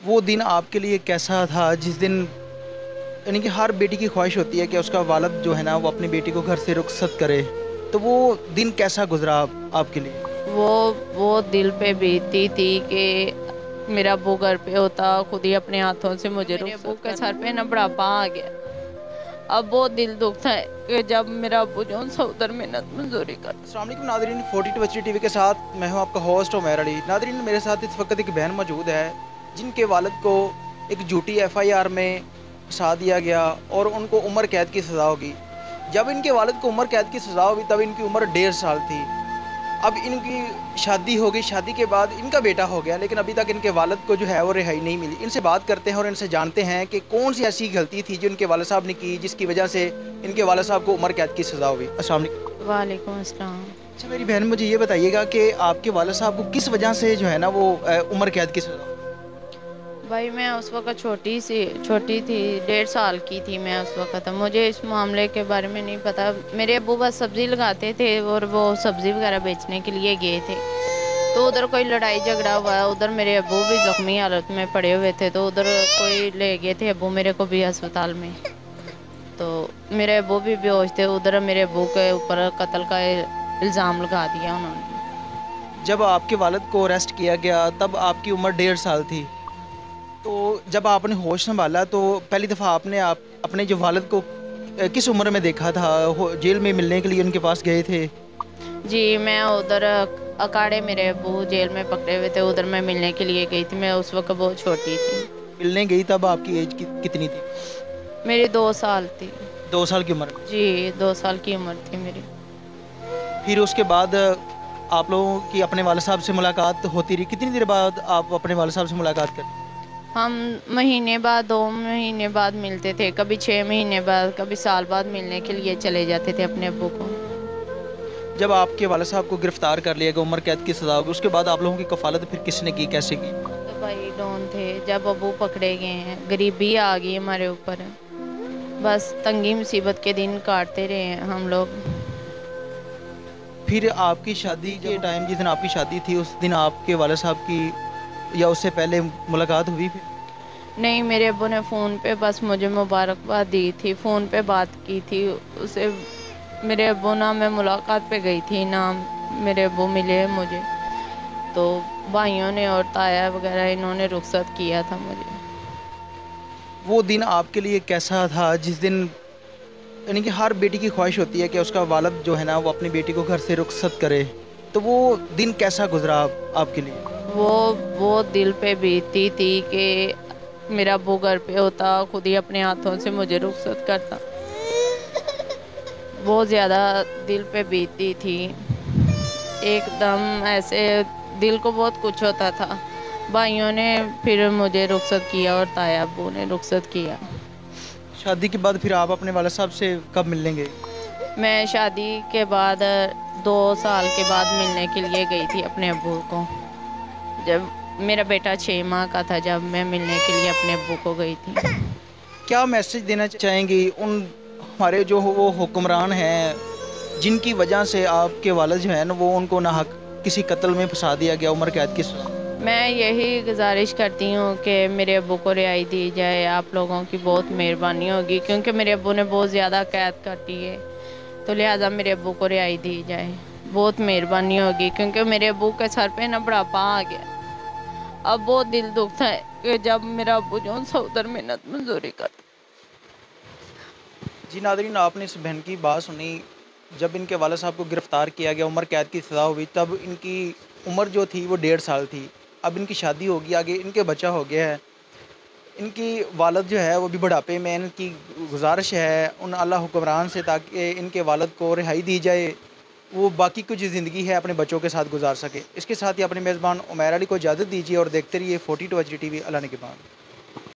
वो दिन आपके लिए कैसा था जिस दिन यानी कि हर बेटी की ख्वाहिश होती है कि उसका वालिद जो है ना वो अपनी बेटी को घर से रुखसत करे। तो वो दिन कैसा गुजरा आपके लिए? वो वो दिल पे बीतती थी कि मेरा अब्बू घर पे होता, खुद ही अपने हाथों से मुझे मेरे अब्बू के सर पे ना बुढ़ापा आ गया। अब वो दिल दुखता है कि जब मेरा अब्बू जो सा उधर मेहनत मजदूरी कर। अस्सलाम वालेकुम नादरीन, 42 बच्ची टीवी के साथ मैं हूं आपका होस्ट उमैर अली। नादरीन, मेरे साथ इस वक्त एक बहन मौजूद है जिनके वालिद को एक झूठी FIR में फंसा दिया गया और उनको उम्र कैद की सज़ा होगी। जब इनके वालिद को उम्र कैद की सज़ा हुई तब इनकी उम्र 1.5 साल थी। अब इनकी शादी हो गई, शादी के बाद इनका बेटा हो गया, लेकिन अभी तक इनके वालिद को जो है वो रिहाई नहीं मिली। इनसे बात करते हैं और इनसे जानते हैं कि कौन सी ऐसी गलती थी जो इनके वालिद साहब ने की जिसकी वजह से इनके वालिद साहब को उम्र कैद की सज़ा हुई। अस्सलाम वालेकुम। वालेकुम अस्सलाम। अच्छा मेरी बहन, मुझे ये बताइएगा कि आपके वालिद साहब को किस वजह से जो है ना वो उम्र कैद की सज़ा हुई? भाई मैं उस वक्त छोटी थी, 1.5 साल की थी मैं उस वक्त। मुझे इस मामले के बारे में नहीं पता। मेरे अब्बू बस सब्ज़ी लगाते थे और वो सब्ज़ी वगैरह बेचने के लिए गए थे, तो उधर कोई लड़ाई झगड़ा हुआ। उधर मेरे अब्बू भी ज़ख्मी हालत में पड़े हुए थे, तो उधर कोई ले गए थे अब्बू मेरे को भी अस्पताल में। तो मेरे अब्बू भी बेहोश थे। उधर मेरे अब्बू के ऊपर कत्ल का इल्ज़ाम लगा दिया उन्होंने। जब आपके वालिद को अरेस्ट किया गया तब आपकी उम्र 1.5 साल थी। तो जब आपने होश संभाला तो पहली दफ़ा आपने आप अपने जो वालिद को किस उम्र में देखा था? जेल में मिलने के लिए उनके पास गए थे? जी, मैं उधर अखाड़े मेरे अब्बू जेल में पकड़े हुए थे, उधर मैं मिलने के लिए गई थी। मैं उस वक्त बहुत छोटी थी। मिलने गई तब आपकी एज कितनी थी? मेरी 2 साल थी। 2 साल की उम्र में। जी, 2 साल की उम्र थी मेरी। फिर उसके बाद आप लोगों की अपने वालिद साहब से मुलाकात होती रही। कितनी देर बाद आप अपने वालिद साहब से मुलाकात करें? हम महीने बाद, 2 महीने बाद मिलते थे, कभी 6 महीने बाद, कभी साल बाद मिलने के लिए चले जाते थे अपने अब्बू को। जब आपके वालिद साहब को गिरफ़्तार कर लिया गया, उम्र कैद की सज़ा होगी, उसके बाद आप लोगों की कफ़ालत फिर किसने की, कैसे की? तो भाई डॉन थे। जब अब्बू पकड़े गए हैं, गरीबी आ गई हमारे ऊपर। बस तंगी मुसीबत के दिन काटते रहे हैं हम लोग। फिर आपकी शादी के टाइम, जिस दिन आपकी शादी थी, उस दिन आपके वालिद साहब की या उससे पहले मुलाकात हुई फिर? नहीं, मेरे अब्बू ने फ़ोन पे बस मुझे मुबारकबाद दी थी, फ़ोन पे बात की थी। उसे मेरे अब्बू ना मैं मुलाकात पे गई थी ना मेरे अब्बू मिले मुझे। तो भाइयों ने और ताया वगैरह इन्होंने रुखसत किया था मुझे। वो दिन आपके लिए कैसा था जिस दिन यानी कि हर बेटी की ख्वाहिश होती है कि उसका वालिद जो है ना वो अपनी बेटी को घर से रुखसत करे। तो वो दिन कैसा गुजरा आपके लिए? वो वो दिल पे बीतती थी कि मेरा अब्बू घर पे होता, खुद ही अपने हाथों से मुझे रुखसत करता। बहुत ज़्यादा दिल पे बीतती थी। एकदम ऐसे दिल को बहुत कुछ होता था। भाइयों ने फिर मुझे रुखसत किया और ताया अब्बू ने रुखसत किया। शादी के बाद फिर आप अपने वालिद साहब से कब मिलने गए? मैं शादी के बाद 2 साल के बाद मिलने के लिए गई थी अपने अब्बू को। जब मेरा बेटा 6 माह का था, जब मैं मिलने के लिए अपने अब्बू को गई थी। क्या मैसेज देना चाहेंगी उन हमारे जो वो हुक्मरान हैं जिनकी वजह से आपके वालिद जो है ना वो उनको नाहक किसी कत्ल में फंसा दिया गया, उम्र कैद की सज़ा? मैं यही गुजारिश करती हूँ कि मेरे अब्बू को रिहाई दी जाए। आप लोगों की बहुत मेहरबानी होगी, क्योंकि मेरे अब्बू ने बहुत ज़्यादा कैद काटी है, तो लिहाजा मेरे अब्बू को रिहाई दी जाए। बहुत मेहरबानी होगी, क्योंकि मेरे अब्बू के सर पे ना बुढ़ापा आ गया। अब बहुत दिल दुखता है कि जब मेरा अब्बू जो सा उधर मेहनत मजदूरी कर। जी नादरीन, आपने इस बहन की बात सुनी। जब इनके वालिद साहब को गिरफ़्तार किया गया, उम्र कैद की सज़ा हुई, तब इनकी उम्र जो थी वो 1.5 साल थी। अब इनकी शादी होगी, आगे इनके बच्चा हो गया है। इनकी वालिद जो है वो भी बुढ़ापे में। इनकी गुजारिश है उन आला हुक्मरान से ताकि इनके वालिद को रिहाई दी जाए, वो बाकी कुछ ज़िंदगी है अपने बच्चों के साथ गुजार सके। इसके साथ ही अपने मेज़बान उमैर अली को इजाज़त दीजिए और देखते रहिए 42 HD TV। अल्लाह ने के बाद।